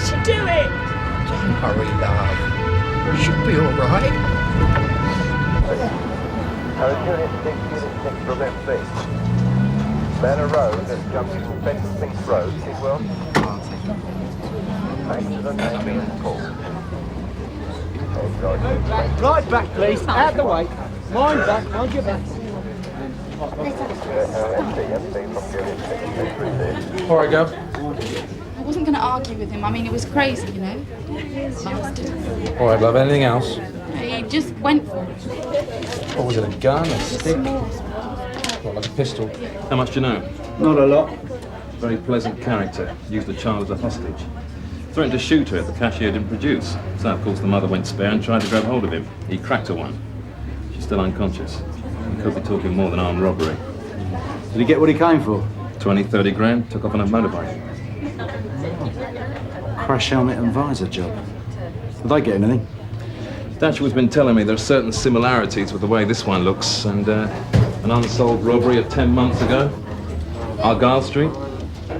should do it! Don't worry, love. She'll be all right. Unit 6 from MB. Manor Road at junction Fencing Road, Sidwell. Accident has been called. Right back, please. Out the way. Mind back, mind your back. All right, Gav. I wasn't going to argue with him. I mean, it was crazy, you know. Bastard. All right, love. Anything else? He just went for it. What was it, a gun, a stick? What, like a pistol? How much do you know? Not a lot. Very pleasant character. Used the child as a hostage. Threatened to shoot her if the cashier didn't produce. So, of course, the mother went spare and tried to grab hold of him. He cracked her one. She's still unconscious. We could be talking more than armed robbery. Did he get what he came for? 20, 30 grand, took off on a motorbike. Crash helmet and visor job. Did they get anything? Dashwood's been telling me there are certain similarities with the way this one looks and an unsolved robbery of 10 months ago. Argyle Street.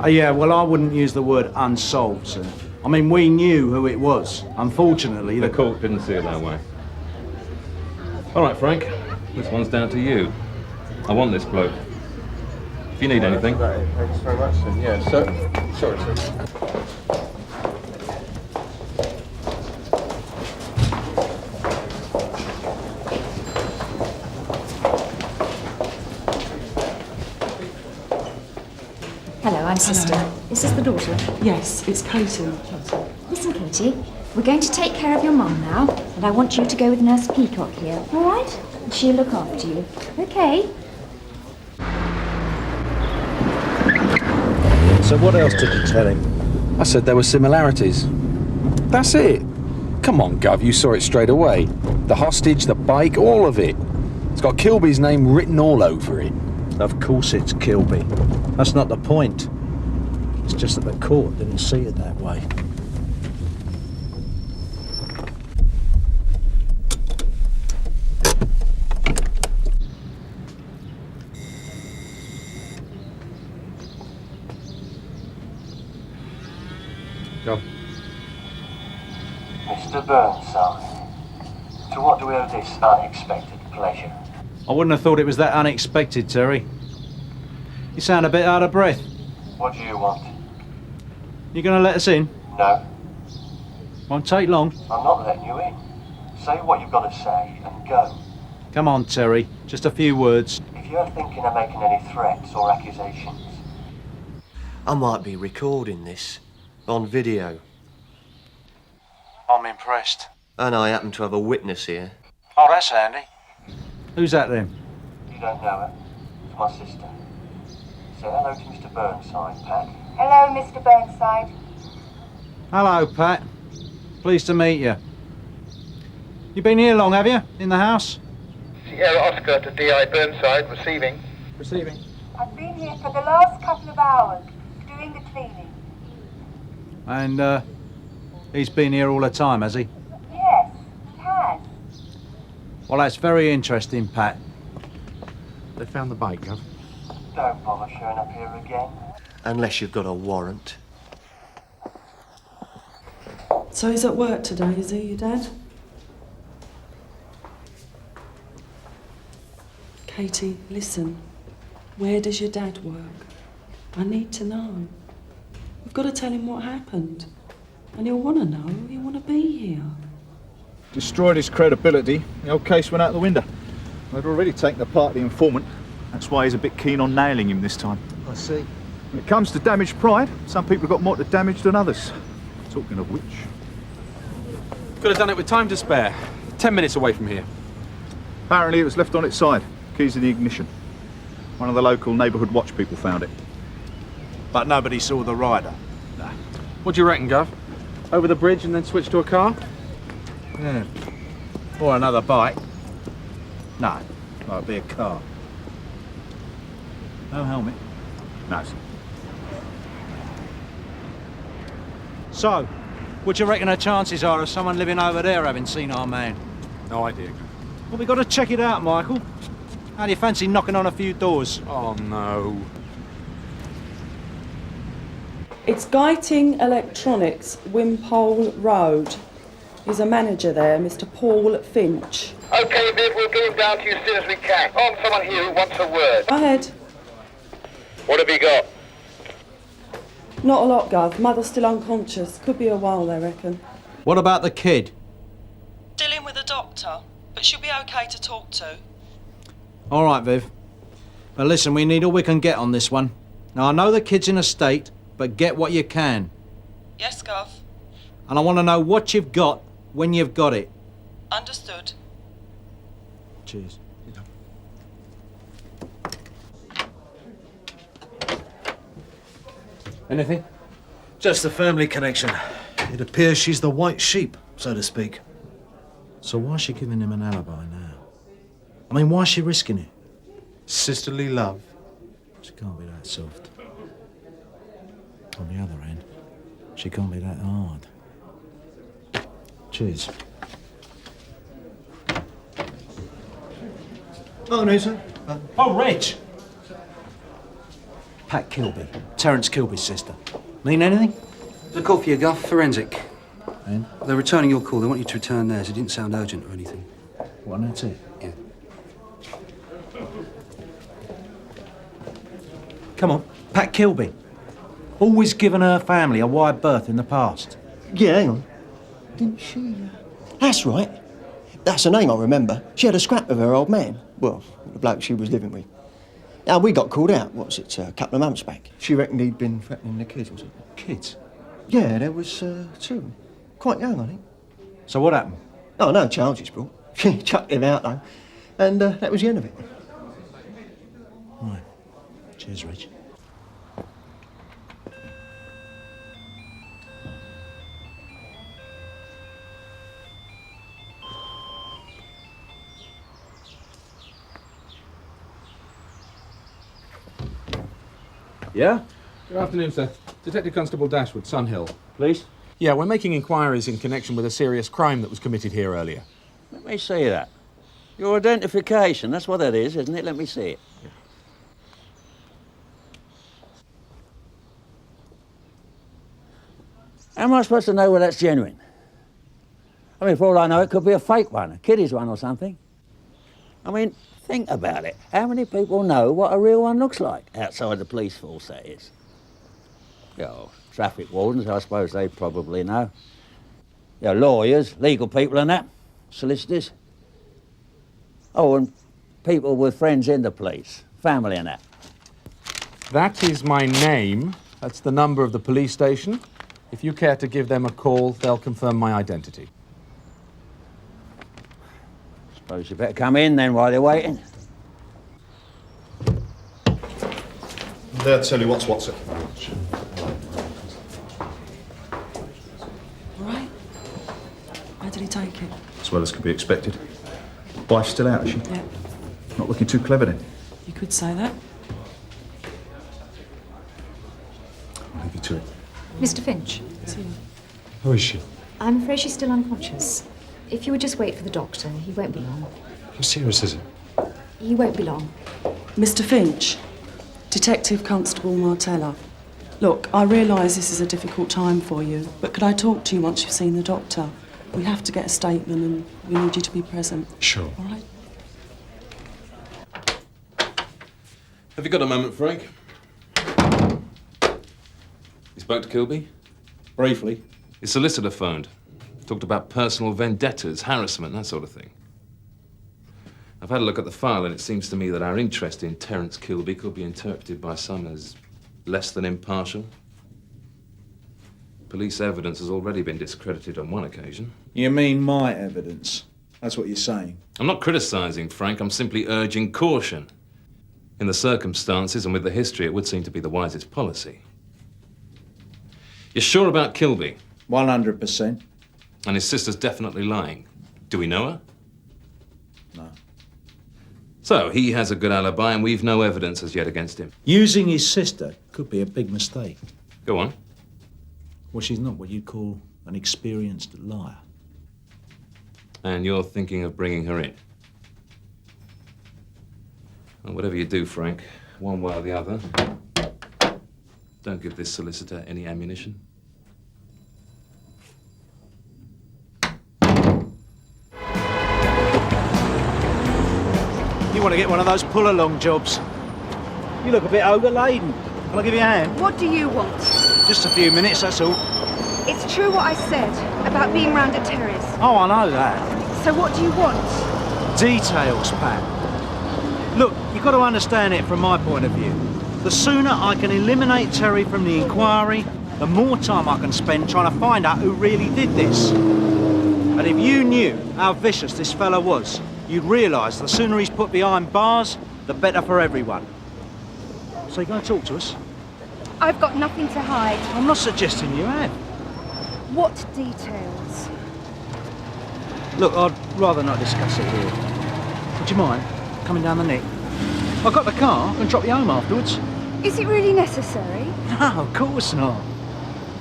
Yeah, well, I wouldn't use the word unsolved, sir. I mean, we knew who it was. Unfortunately, The court didn't see it that way. All right, Frank. This one's down to you. I want this bloke. If you need anything. Thanks very much, sir. Yeah, so... Sorry, sir. Hello, I'm Sister. Is this the daughter? Yes, it's Katie. Listen, Katie, we're going to take care of your mum now, and I want you to go with Nurse Peacock here, all right? And she'll look after you, okay? So what else did you tell him? I said there were similarities. That's it. Come on, Gov, you saw it straight away. The hostage, the bike, all of it. It's got Kilby's name written all over it. Of course it's Kilby. That's not the point. It's just that the court didn't see it that way. Go. Mr. Burnside, to what do we owe this unexpected pleasure? I wouldn't have thought it was that unexpected, Terry. You sound a bit out of breath. What do you want? You gonna let us in? No, Won't take long. I'm not letting you in. Say what you've got to say and go. Come on, Terry. Just a few words. If you're thinking of making any threats or accusations, I might be recording this on video. I'm impressed. And I happen to have a witness here. Oh, that's handy. Who's that then? You don't know her. It's my sister. Say hello to Mr. Burnside, Pat. Hello, Mr. Burnside. Hello, Pat. Pleased to meet you. You been here long, have you? In the house? Sierra Oscar to D.I. Burnside, receiving. Receiving. I've been here for the last couple of hours, doing the cleaning. And, he's been here all the time, has he? Yes, he has. Well, that's very interesting, Pat. They found the bike, Gov. Don't bother showing up here again. Unless you've got a warrant. So he's at work today, is he, your dad? Katie, listen. Where does your dad work? I need to know. We've got to tell him what happened. And he'll want to know. He'll want to be here. Destroyed his credibility. The whole case went out the window. They'd already taken apart the informant. That's why he's a bit keen on nailing him this time. I see. When it comes to damaged pride, some people have got more to damage than others. Talking of which... Could have done it with time to spare. 10 minutes away from here. Apparently it was left on its side. Keys in the ignition. One of the local neighbourhood watch people found it. But nobody saw the rider. Nah. What do you reckon, Gov? Over the bridge and then switch to a car? Yeah. Or another bike. No, might be a car. No helmet. No. So, what do you reckon the chances are of someone living over there having seen our man? No idea. Well, we got to check it out, Michael. How do you fancy knocking on a few doors? Oh, no. It's Geiting Electronics, Wimpole Road. He's a manager there, Mr. Paul Finch. OK, Viv, we'll get him down to you as soon as we can. Someone here who wants a word. Go ahead. What have you got? Not a lot, Gov. Mother's still unconscious. Could be a while, they reckon. What about the kid? Still in with the doctor, but she'll be OK to talk to. All right, Viv. But listen, we need all we can get on this one. Now, I know the kid's in a state, but get what you can. Yes, Gov. And I want to know what you've got when you've got it. Understood. Cheers. Anything? Just a family connection. It appears she's the white sheep, so to speak. So why's she giving him an alibi now? I mean, why's she risking it? Sisterly love. She can't be that soft. On the other hand, she can't be that hard. Cheers. Oh, no, sir. Oh, Reg! Pat Kilby. Terence Kilby's sister. Mean anything? There's a call for you, Guff. Forensic. And? They're returning your call. They want you to return theirs. It didn't sound urgent or anything. What, and that's it? Yeah. Come on. Pat Kilby. Always given her family a wide berth in the past. Yeah, hang on. Didn't she? That's right. That's the name I remember. She had a scrap with her old man. Well, the bloke she was living with. Now, we got called out, a couple of months back. She reckoned he'd been threatening the kids, was it? Kids? Yeah, there was two. Quite young, I think. So what happened? Oh, no charges brought. She chucked him out, though. And that was the end of it. Right. Cheers, Reg. Yeah? Good afternoon, sir. Detective Constable Dashwood, Sunhill. Please? Yeah, we're making inquiries in connection with a serious crime that was committed here earlier. Let me see that. Your identification, that's what that is, isn't it? Let me see it. How am I supposed to know whether that's genuine? I mean, for all I know, it could be a fake one, a kiddie's one or something. I mean, think about it. How many people know what a real one looks like? Outside the police force, that is. Oh, traffic wardens, I suppose they probably know. Lawyers, legal people and that. Solicitors. Oh, and people with friends in the police. Family and that. That is my name. That's the number of the police station. If you care to give them a call, they'll confirm my identity. Suppose you better come in then while they're waiting. They'll tell you what's what, sir. All right. How did he take it? As well as could be expected. Wife's still out, is she? Yeah. Not looking too clever then. You could say that. I'll leave you to it. Mr. Finch. Who is she? I'm afraid she's still unconscious. If you would just wait for the doctor, he won't be long. How serious is it? He won't be long. Mr. Finch, Detective Constable Martella. Look, I realise this is a difficult time for you, but could I talk to you once you've seen the doctor? We have to get a statement and we need you to be present. Sure. All right? Have you got a moment, Frank? You spoke to Kilby? Briefly. His solicitor phoned. Talked about personal vendettas, harassment, that sort of thing. I've had a look at the file and it seems to me that our interest in Terence Kilby could be interpreted by some as less than impartial. Police evidence has already been discredited on one occasion. You mean my evidence? That's what you're saying? I'm not criticising, Frank. I'm simply urging caution. In the circumstances and with the history, it would seem to be the wisest policy. You're sure about Kilby? 100%. And his sister's definitely lying. Do we know her? No. So, he has a good alibi and we've no evidence as yet against him. Using his sister could be a big mistake. Go on. Well, she's not what you'd call an experienced liar. And you're thinking of bringing her in? Well, whatever you do, Frank, one way or the other, Don't give this solicitor any ammunition. You want to get one of those pull-along jobs? You look a bit overladen. Can I give you a hand? What do you want? Just a few minutes, that's all. It's true what I said about being round at Terry's. Oh, I know that. So what do you want? Details, Pat. Look, you've got to understand it from my point of view. The sooner I can eliminate Terry from the inquiry, the more time I can spend trying to find out who really did this. And if you knew how vicious this fella was, you'd realise the sooner he's put behind bars, the better for everyone. So you're going to talk to us? I've got nothing to hide. I'm not suggesting you have. What details? Look, I'd rather not discuss it here. Would you mind coming down the neck? I've got the car. I can drop you home afterwards. Is it really necessary? No, of course not.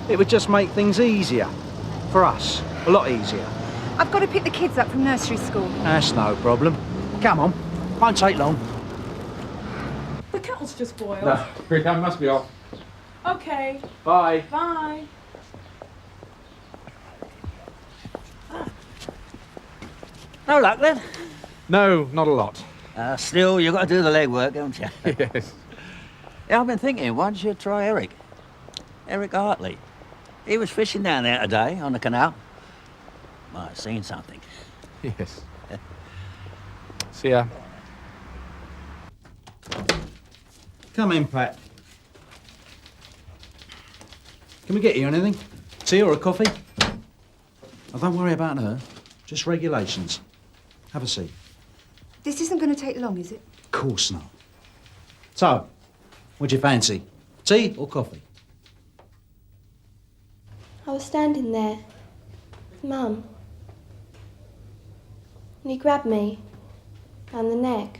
It would just make things easier. For us. A lot easier. I've got to pick the kids up from nursery school. That's no problem. Come on. Won't take long. The kettle's just boiled. No, I must be off. Okay. Bye. Bye. No luck then? No, not a lot. Still, you've got to do the legwork, haven't you? Yes. Yeah, I've been thinking, why don't you try Eric? Eric Hartley. He was fishing down there today on the canal. Might have seen something. Yes. See ya. Come in, Pat. Can we get you anything? Tea or a coffee? Oh, don't worry about her. Just regulations. Have a seat. This isn't going to take long, is it? Of course not. So, what'd you fancy? Tea or coffee? I was standing there with Mum. And he grabbed me round the neck.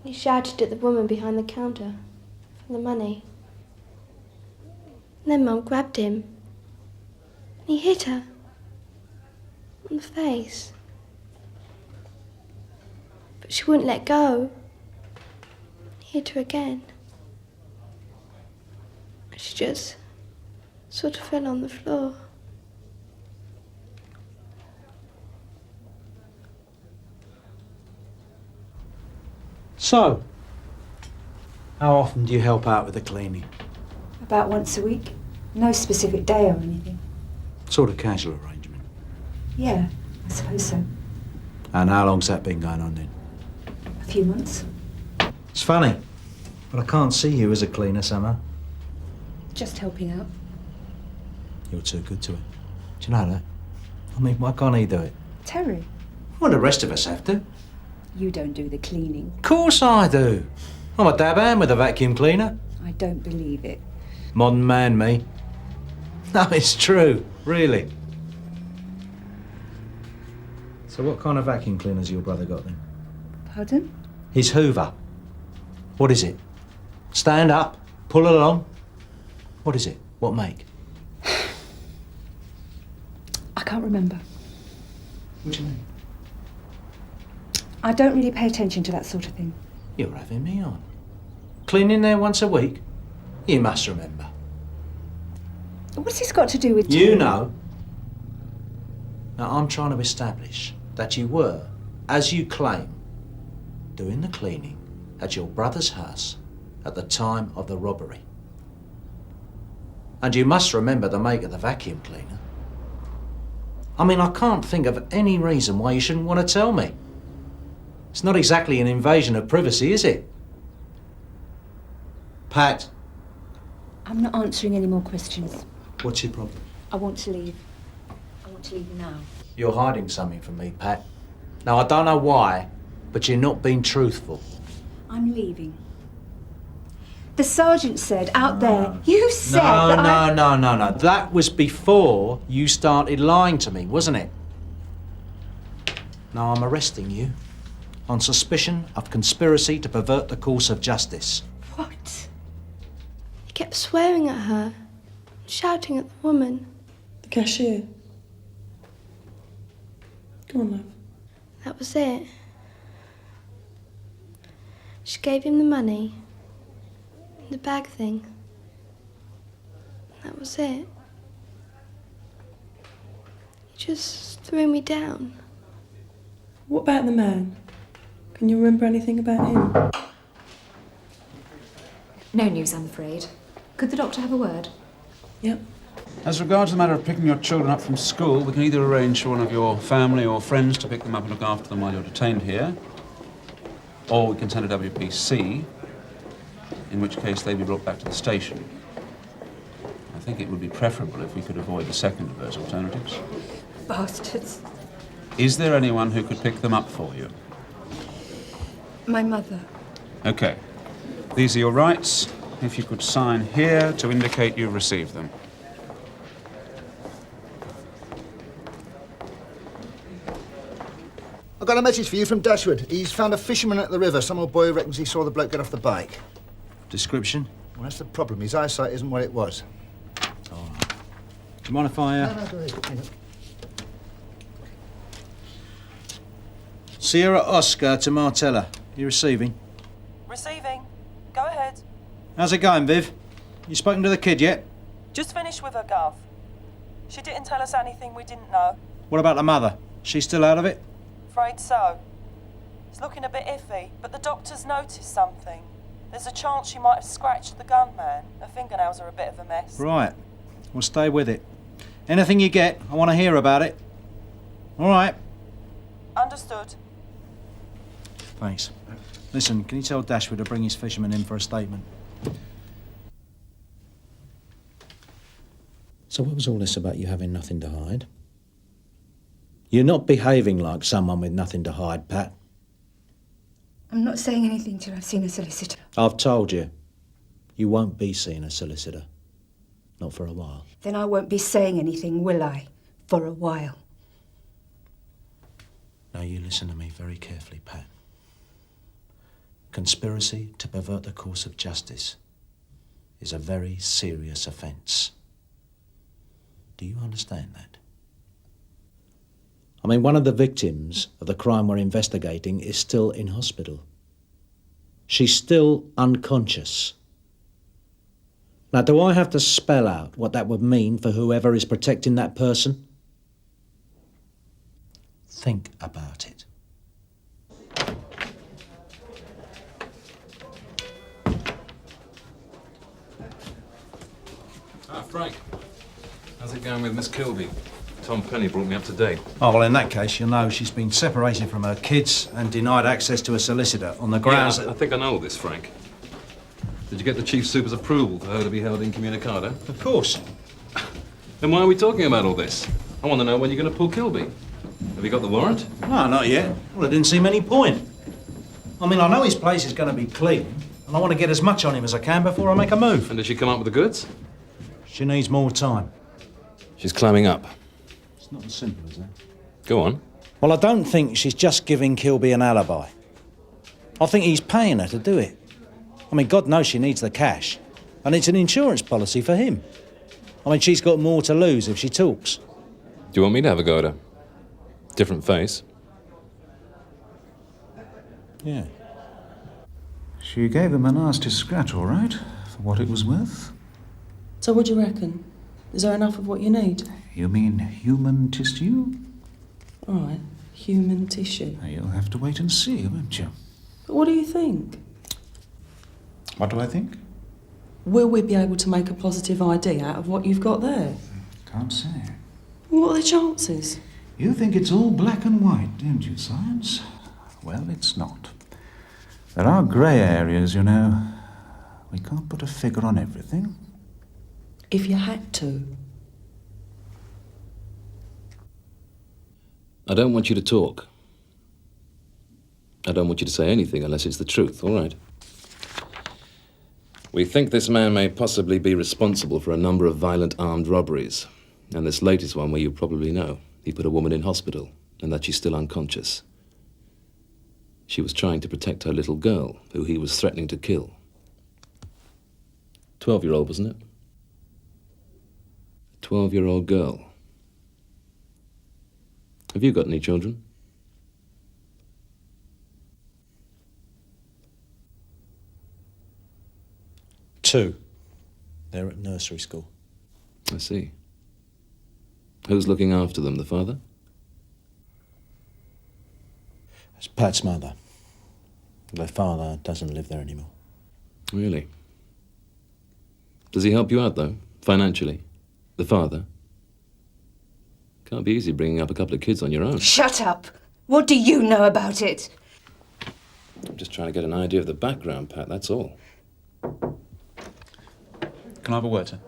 And he shouted at the woman behind the counter for the money. And then Mum grabbed him. And he hit her on the face. But she wouldn't let go. He hit her again. She just sort of fell on the floor. So, how often do you help out with the cleaning? About once a week. No specific day or anything. Sort of casual arrangement. Yeah, I suppose so. And how long's that been going on then? A few months. It's funny, but I can't see you as a cleaner somehow. Just helping out. You're too good to it. Do you know that? I mean, why can't he do it? Terry, Well, the rest of us have to. you don't do the cleaning. Of course I do. I'm a dab hand with a vacuum cleaner. I don't believe it. Modern man, me. No, it's true, really. So what kind of vacuum cleaner's your brother got then? Pardon? His Hoover. What is it? Stand up, pull along. What is it? What make? I can't remember. What do you mean? I don't really pay attention to that sort of thing. You're having me on. Cleaning there once a week? You must remember. What's this got to do with You Terry? know. Now, I'm trying to establish that you were, as you claim, doing the cleaning at your brother's house at the time of the robbery. And you must remember the make of the vacuum cleaner. I mean, I can't think of any reason why you shouldn't want to tell me. It's not exactly an invasion of privacy, is it? Pat, I'm not answering any more questions. what's your problem? I want to leave. I want to leave now. You're hiding something from me, Pat. Now, I don't know why, but you're not being truthful. I'm leaving. The sergeant said out there, you said that No. That was before you started lying to me, wasn't it? Now I'm arresting you on suspicion of conspiracy to pervert the course of justice. What? He kept swearing at her, shouting at the woman. The cashier. Go on, love. That was it. She gave him the money. the bag thing. That was it. He just threw me down. What about the man? Can you remember anything about him? No news, I'm afraid. Could the doctor have a word? Yep. As regards the matter of picking your children up from school, we can either arrange for one of your family or friends to pick them up and look after them while you're detained here, or we can send a WPC, in which case they'd be brought back to the station. I think it would be preferable if we could avoid the second of those alternatives. Bastards. Is there anyone who could pick them up for you? My mother. Okay. These are your rights. If you could sign here to indicate you've received them. I've got a message for you from Dashwood. He's found a fisherman at the river. Some old boy who reckons he saw the bloke get off the bike. Description? Well, that's the problem. His eyesight isn't what it was. Do you mind if I... No, go ahead. Sierra Oscar to Martella. You receiving? Receiving. Go ahead. How's it going, Viv? You spoken to the kid yet? Just finished with her, Gov. She didn't tell us anything we didn't know. What about the mother? She's still out of it? Afraid so. It's looking a bit iffy, but the doctor's noticed something. There's a chance she might have scratched the gunman. Her fingernails are a bit of a mess. Right. We'll stay with it. Anything you get, I want to hear about it. All right. Understood. Thanks. Listen, can you tell Dashwood to bring his fisherman in for a statement? So what was all this about you having nothing to hide? You're not behaving like someone with nothing to hide, Pat. I'm not saying anything till I've seen a solicitor. I've told you. You won't be seeing a solicitor. Not for a while. Then I won't be saying anything, will I? For a while. Now you listen to me very carefully, Pat. Conspiracy to pervert the course of justice is a very serious offence. Do you understand that? I mean, one of the victims of the crime we're investigating is still in hospital. She's still unconscious. Now, do I have to spell out what that would mean for whoever is protecting that person? Think about it. Frank, how's it going with Miss Kilby? Tom Penny brought me up to date. Oh, well, in that case, you'll know she's been separated from her kids and denied access to a solicitor on the grounds I think I know all this, Frank. Did you get the Chief Super's approval for her to be held incommunicado? Of course. Then why are we talking about all this? I want to know when you're going to pull Kilby. Have you got the warrant? No, not yet. Well, there didn't seem any point. I mean, I know his place is going to be clean, and I want to get as much on him as I can before I make a move. And did she come up with the goods? She needs more time. She's climbing up. It's not as simple as that. Go on. Well, I don't think she's just giving Kilby an alibi. I think he's paying her to do it. I mean, God knows she needs the cash. And it's an insurance policy for him. I mean, she's got more to lose if she talks. Do you want me to have a go at her? Different face. Yeah. She gave him a nasty scratch, all right, for what it was worth. So what do you reckon? Is there enough of what you need? You mean human tissue? All right, human tissue. You'll have to wait and see, won't you? But what do you think? What do I think? Will we be able to make a positive ID out of what you've got there? Can't say. What are the chances? You think it's all black and white, don't you, Science? Well, it's not. There are grey areas, you know. We can't put a figure on everything. If you had to. I don't want you to talk. I don't want you to say anything unless it's the truth, all right? We think this man may possibly be responsible for a number of violent armed robberies. And this latest one, where you probably know, he put a woman in hospital, and that she's still unconscious. She was trying to protect her little girl, who he was threatening to kill. 12-year-old, wasn't it? A 12-year-old girl. Have you got any children? 2. They're at nursery school. I see. Who's looking after them, the father? It's Pat's mother. Their father doesn't live there anymore. Really? Does he help you out, though, financially? The father? Can't be easy bringing up a couple of kids on your own. Shut up! What do you know about it? I'm just trying to get an idea of the background, Pat, that's all. Can I have a word, sir?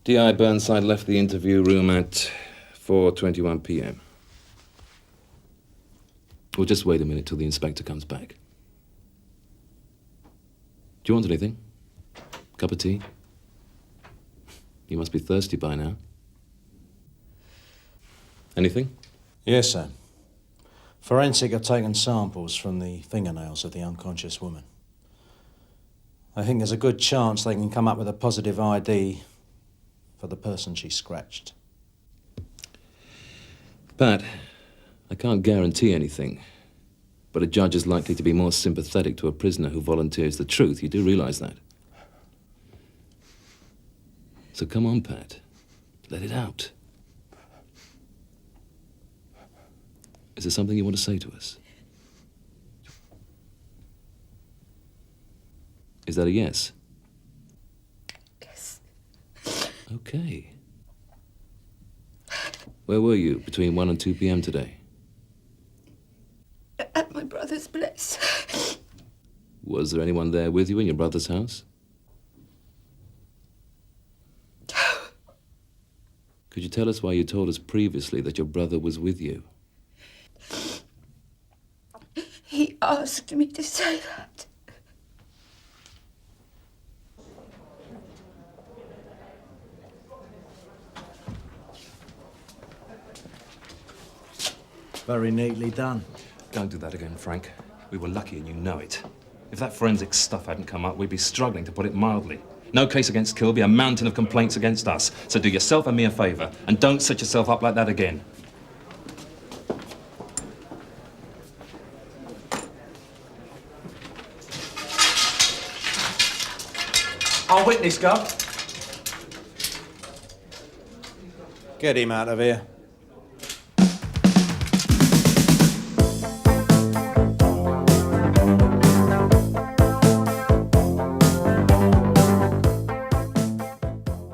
D.I. Burnside left the interview room at 4:21 p.m. We'll just wait a minute till the inspector comes back. Do you want anything? Cup of tea? You must be thirsty by now. Anything? Yes, sir. Forensic have taken samples from the fingernails of the unconscious woman. I think there's a good chance they can come up with a positive ID for the person she scratched. Pat, I can't guarantee anything, but a judge is likely to be more sympathetic to a prisoner who volunteers the truth. You do realize that. So come on, Pat. Let it out. Is there something you want to say to us? Is that a yes? Yes. Okay. Where were you between 1 and 2 p.m. today? At my brother's place. Was there anyone there with you in your brother's house? Could you tell us why you told us previously that your brother was with you? He asked me to say that. Very neatly done. Don't do that again, Frank. We were lucky and you know it. If that forensic stuff hadn't come up, we'd be struggling, to put it mildly. No case against Kilby, a mountain of complaints against us. So do yourself and me a favour, and don't set yourself up like that again. I'll witness, Gov. Get him out of here.